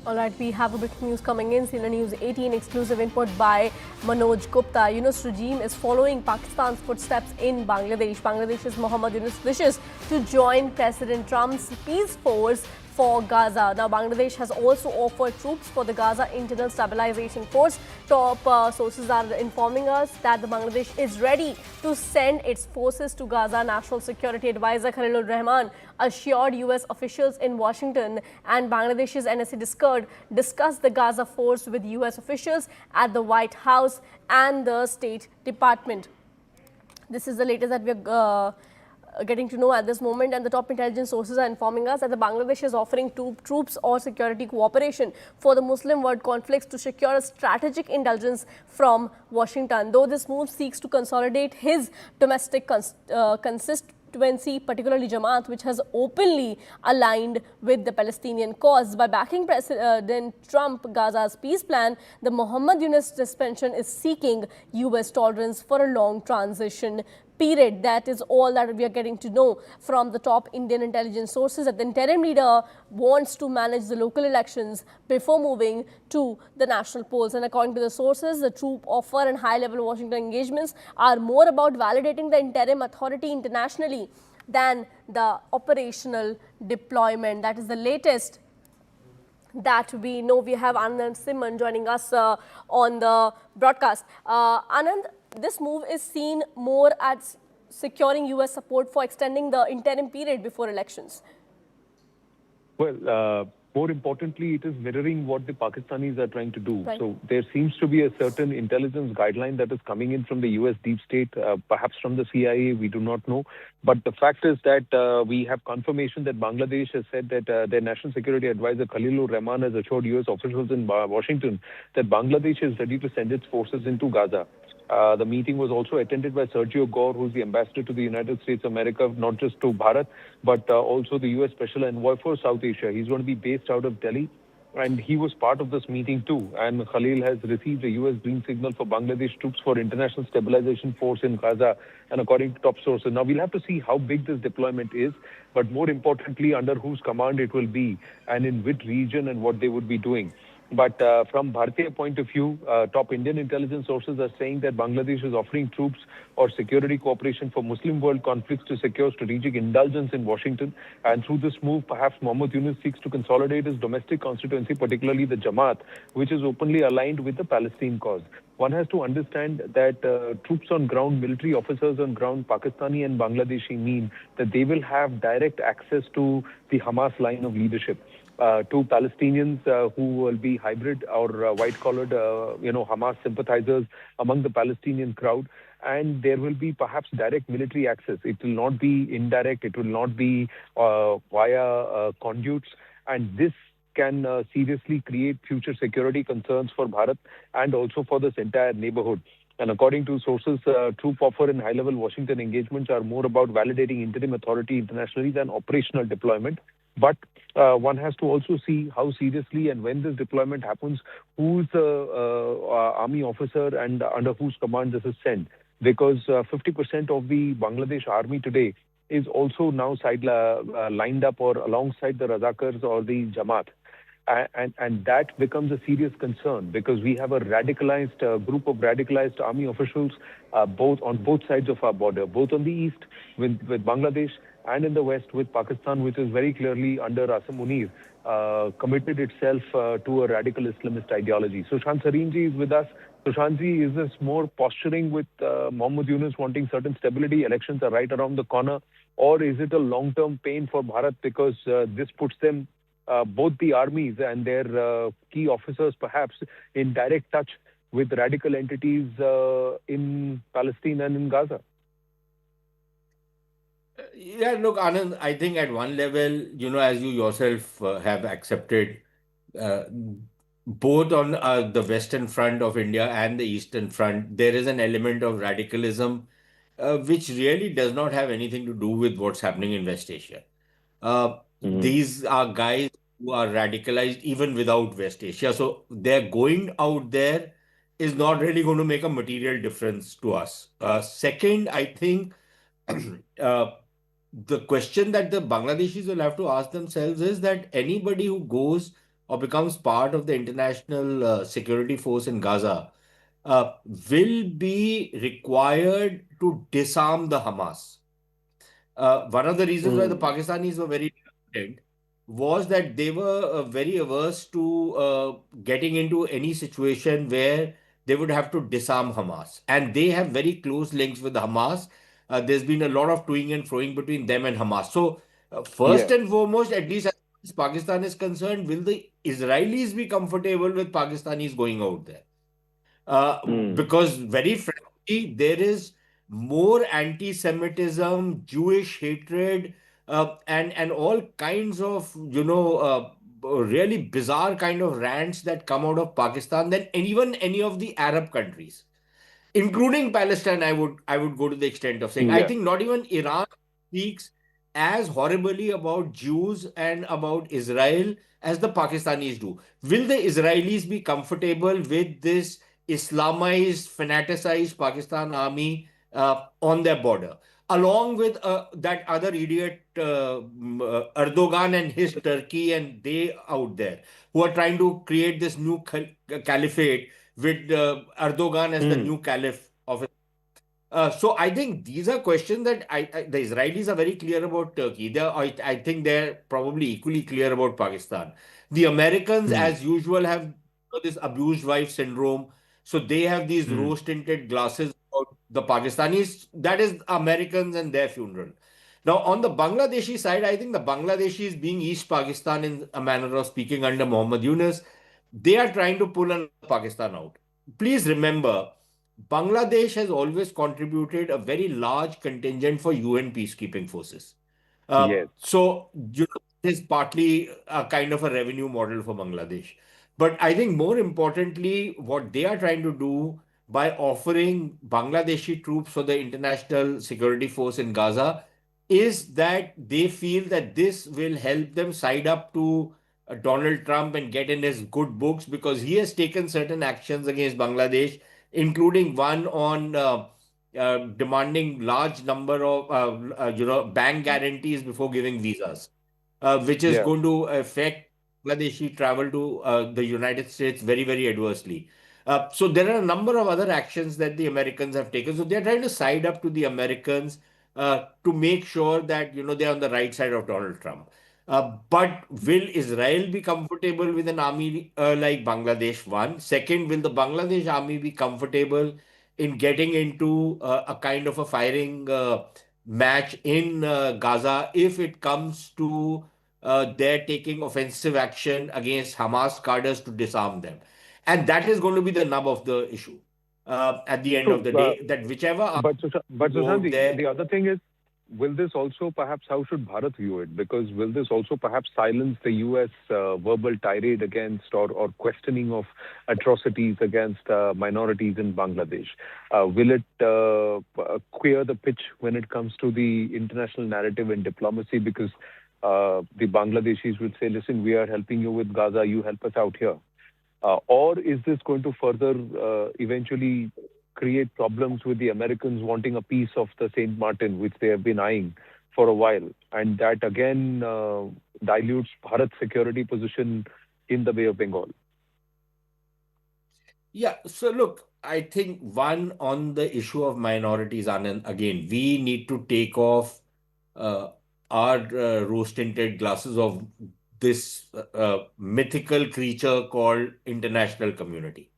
All right, we have a breaking news coming in. CNN News 18 exclusive input by Manoj Gupta. Yunus regime is following Pakistan's footsteps in Bangladesh. Bangladesh's Muhammad Yunus wishes to join President Trump's peace force for Gaza. Now, Bangladesh has also offered troops for the Gaza Internal Stabilization Force. Top sources are informing us that the Bangladesh is ready to send its forces to Gaza. National Security Advisor Khalilur Rahman assured U.S. officials in Washington, and Bangladesh's NSA discussed the Gaza force with U.S. officials at the White House and the State Department. This is the latest that we're getting to know at this moment, and the top intelligence sources are informing us that the Bangladesh is offering troops or security cooperation for the Muslim world conflicts to secure a strategic indulgence from Washington. Though this move seeks to consolidate his domestic constituency, particularly Jamaat, which has openly aligned with the Palestinian cause. By backing President Trump Gaza's peace plan, the Muhammad Yunus suspension is seeking U.S. tolerance for a long transition period. That is all that we are getting to know from the top Indian intelligence sources, that the interim leader wants to manage the local elections before moving to the national polls. And according to the sources, the troop offer and high-level Washington engagements are more about validating the interim authority internationally than the operational deployment. That is the latest that we know. We have Anand Simon joining us on the broadcast. Anand, this move is seen more as securing U.S. support for extending the interim period before elections. Well, more importantly, it is mirroring what the Pakistanis are trying to do. Right. So there seems to be a certain intelligence guideline that is coming in from the U.S. deep state, perhaps from the CIA, we do not know. But the fact is that we have confirmation that Bangladesh has said that their National Security Advisor Khalilur Rahman has assured U.S. officials in Washington that Bangladesh is ready to send its forces into Gaza. The meeting was also attended by Sergio Gore, who's the ambassador to the United States of America, not just to Bharat, but also the U.S. Special Envoy for South Asia. He's going to be based out of Delhi, and he was part of this meeting too. And Khalil has received a U.S. green signal for Bangladesh troops for International Stabilization Force in Gaza, and according to top sources. Now, we'll have to see how big this deployment is, but more importantly, under whose command it will be, and in which region and what they would be doing. But from Bharatiya point of view, top Indian intelligence sources are saying that Bangladesh is offering troops or security cooperation for Muslim world conflicts to secure strategic indulgence in Washington. And through this move, perhaps Muhammad Yunus seeks to consolidate his domestic constituency, particularly the Jamaat, which is openly aligned with the Palestine cause. One has to understand that troops on ground, military officers on ground, Pakistani and Bangladeshi, mean that they will have direct access to the Hamas line of leadership. To Palestinians who will be hybrid or white-collared, Hamas sympathizers among the Palestinian crowd. And there will be perhaps direct military access. It will not be indirect. It will not be via conduits. And this can seriously create future security concerns for Bharat and also for this entire neighborhood. And according to sources, troop offer and high-level Washington engagements are more about validating interim authority internationally than operational deployment. But one has to also see how seriously and when this deployment happens, who's the army officer and under whose command this is sent. Because 50% of the Bangladesh army today is also now lined up or alongside the Razakars or the Jamaat. And that becomes a serious concern because we have a radicalized group of radicalized army officials on both sides of our border, both on the east with Bangladesh and in the west with Pakistan, which is very clearly under Asim Munir, committed itself to a radical Islamist ideology. Sushant Sarinji is with us. Sushantji, is this more posturing with Muhammad Yunus wanting certain stability? Elections are right around the corner. Or is it a long-term pain for Bharat because this puts them, both the armies and their key officers perhaps, in direct touch with radical entities in Palestine and in Gaza? Yeah, look, Anand, I think at one level, as you yourself have accepted, uh, both on the Western front of India and the Eastern front, there is an element of radicalism which really does not have anything to do with what's happening in West Asia. These are guys who are radicalized even without West Asia. So their going out there is not really going to make a material difference to us. Second, I think uh, the question that the Bangladeshis will have to ask themselves is that anybody who goes or becomes part of the international security force in Gaza, will be required to disarm the Hamas. One of the reasons why the Mm. Pakistanis were very reluctant was that they were very averse to getting into any situation where they would have to disarm Hamas. And they have very close links with Hamas. There's been a lot of toing and froing between them and Hamas. So, first Yeah. and foremost, at least as far as Pakistan is concerned, will the Israelis be comfortable with Pakistanis going out there? Mm. Because very frankly, there is more anti-Semitism, Jewish hatred, and all kinds of really bizarre kind of rants that come out of Pakistan than even any of the Arab countries, including Palestine. I would go to the extent of saying I Yeah. think not even Iran speaks as horribly about Jews and about Israel as the Pakistanis do. Will the Israelis be comfortable with this Islamized, fanaticized Pakistan army on their border, along with that other idiot Erdogan and his Turkey and they out there who are trying to create this new caliphate with Erdogan as the Mm. new caliph of it. So I think these are questions that the Israelis are very clear about Turkey. I think they're probably equally clear about Pakistan. The Americans, Mm. as usual, have this abused wife syndrome. So they have these Mm. rose-tinted glasses about the Pakistanis. That is Americans and their funeral. Now, on the Bangladeshi side, I think the Bangladeshis, being East Pakistan in a manner of speaking under Muhammad Yunus, they are trying to pull another Pakistan out. Please remember, Bangladesh has always contributed a very large contingent for UN peacekeeping forces. Yes. It is partly a kind of a revenue model for Bangladesh. But I think more importantly, what they are trying to do by offering Bangladeshi troops for the international security force in Gaza is that they feel that this will help them side up to Donald Trump and get in his good books because he has taken certain actions against Bangladesh, including one on demanding large number of bank guarantees before giving visas, which is Yeah. going to affect Bangladeshi travel to the United States very, very adversely. So there are a number of other actions that the Americans have taken. So they're trying to side up to the Americans to make sure that they're on the right side of Donald Trump. But will Israel be comfortable with an army like Bangladesh? One. Second, will the Bangladesh army be comfortable in getting into a kind of a firing match in Gaza if it comes to their taking offensive action against Hamas cadres to disarm them? And that is going to be the nub of the issue at the end of True. the day, that whichever army But go Sushant, out there. the other thing is, will this also perhaps, how should Bharat view it? Because will this also perhaps silence the U.S. Verbal tirade against or questioning of atrocities against minorities in Bangladesh? Will it queer the pitch when it comes to the international narrative and diplomacy? Because the Bangladeshis will say, listen, we are helping you with Gaza, you help us out here. Or is this going to further eventually create problems with the Americans wanting a piece of the St. Martin, which they have been eyeing for a while? And that again dilutes Bharat's security position in the Bay of Bengal. Yeah, so look, I think one on the issue of minorities, Anand, again, we need to take off uh, our rose-tinted glasses of this mythical creature called international community.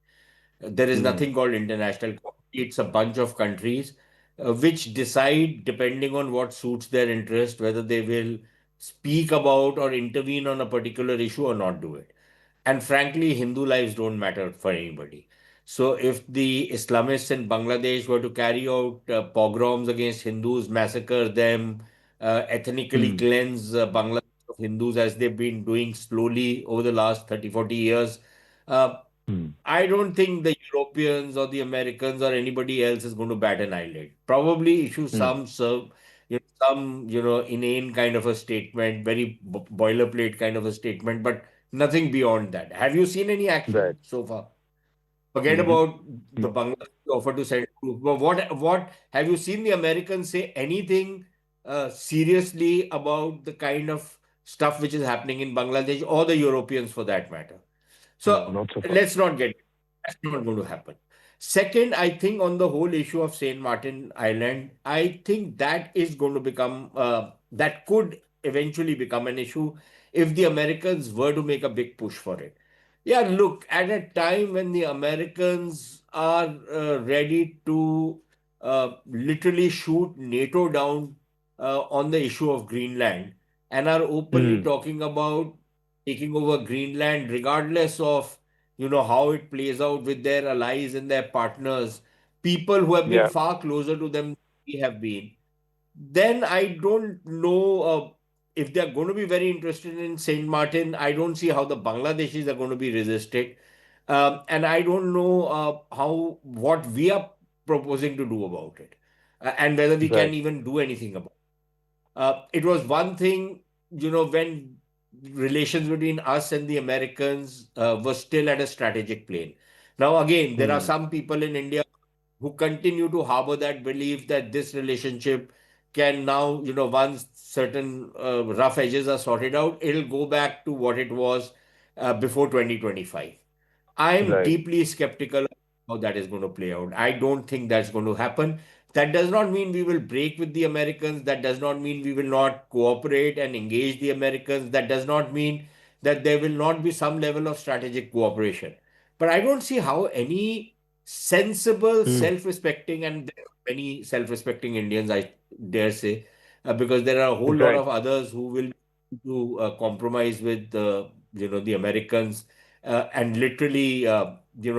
There is Mm. nothing called international community. It's a bunch of countries which decide, depending on what suits their interest, whether they will speak about or intervene on a particular issue or not do it. And frankly, Hindu lives don't matter for anybody. So if the Islamists in Bangladesh were to carry out pogroms against Hindus, massacre them, ethnically Mm. cleanse Bangladesh of Hindus as they've been doing slowly over the last 30, 40 years, uh, Mm. I don't think the Europeans or the Americans or anybody else is going to bat an eyelid. Probably issue Mm. some inane kind of a statement, very boilerplate kind of a statement, but nothing beyond that. Have you seen any Right. action so far? Forget Mm-hmm. about the Bangladesh offer to send troops. But what have you seen the Americans say anything seriously about the kind of stuff which is happening in Bangladesh or the Europeans for that matter. No, So not so far. let's not get that's not going to happen. Second, I think on the whole issue of Saint Martin Island, I think that is going to become that could eventually become an issue if the Americans were to make a big push for it. Yeah, look, at a time when the Americans are ready to literally shoot NATO down on the issue of Greenland and are openly Hmm. talking about taking over Greenland, regardless of how it plays out with their allies and their partners, people who have been Yeah, far closer to them than we have been, then I don't know if they're going to be very interested in Saint Martin. I don't see how the Bangladeshis are going to be resisted, and I don't know how what we are proposing to do about it, and whether we can right. even do anything about. It was one thing, when relations between us and the Americans were still at a strategic plane. Now, again, there are Hmm. some people in India who continue to harbor that belief that this relationship can now, once certain rough edges are sorted out, it'll go back to what it was before 2025. I'm Right. deeply skeptical of how that is going to play out. I don't think that's going to happen. That does not mean we will break with the Americans. That does not mean we will not cooperate and engage the Americans. That does not mean that there will not be some level of strategic cooperation. But I don't see how any sensible, Hmm. self-respecting, and there are many self-respecting Indians, I dare say, because there are a whole lot Right. of others who will to compromise with the Americans and literally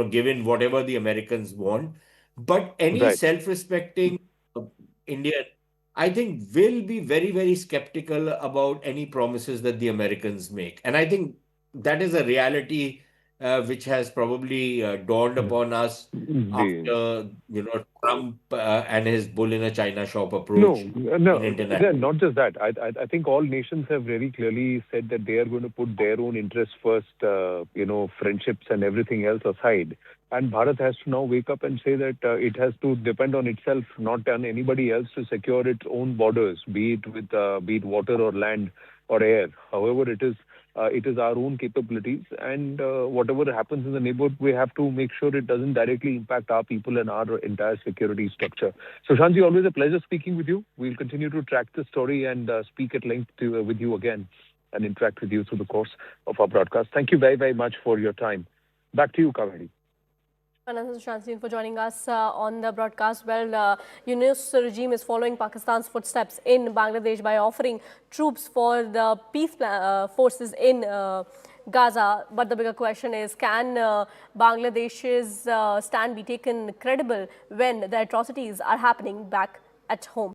give in whatever the Americans want. But any Right. self-respecting uh, Indian, I think, will be very, very skeptical about any promises that the Americans make. And I think that is a reality which has probably dawned upon us The after Trump and his bull in a China shop No, approach in no, international. not just that. I think all nations have very clearly said that they are going to put their own interests first, friendships and everything else aside. And Bharat has to now wake up and say that it has to depend on itself, not on anybody else, to secure its own borders, be it water or land or air. However, it is our own capabilities, and whatever happens in the neighborhood, we have to make sure it doesn't directly impact our people and our entire security structure. So, Shanti, always a pleasure speaking with you. We'll continue to track this story and speak at length with you again and interact with you through the course of our broadcast. Thank you very, very much for your time. Back to you, Kaveri. And Shansin for joining us on the broadcast. Well, Yunus regime is following Pakistan's footsteps in Bangladesh by offering troops for the peace forces in Gaza. But the bigger question is, can Bangladesh's stand be taken credible when the atrocities are happening back at home?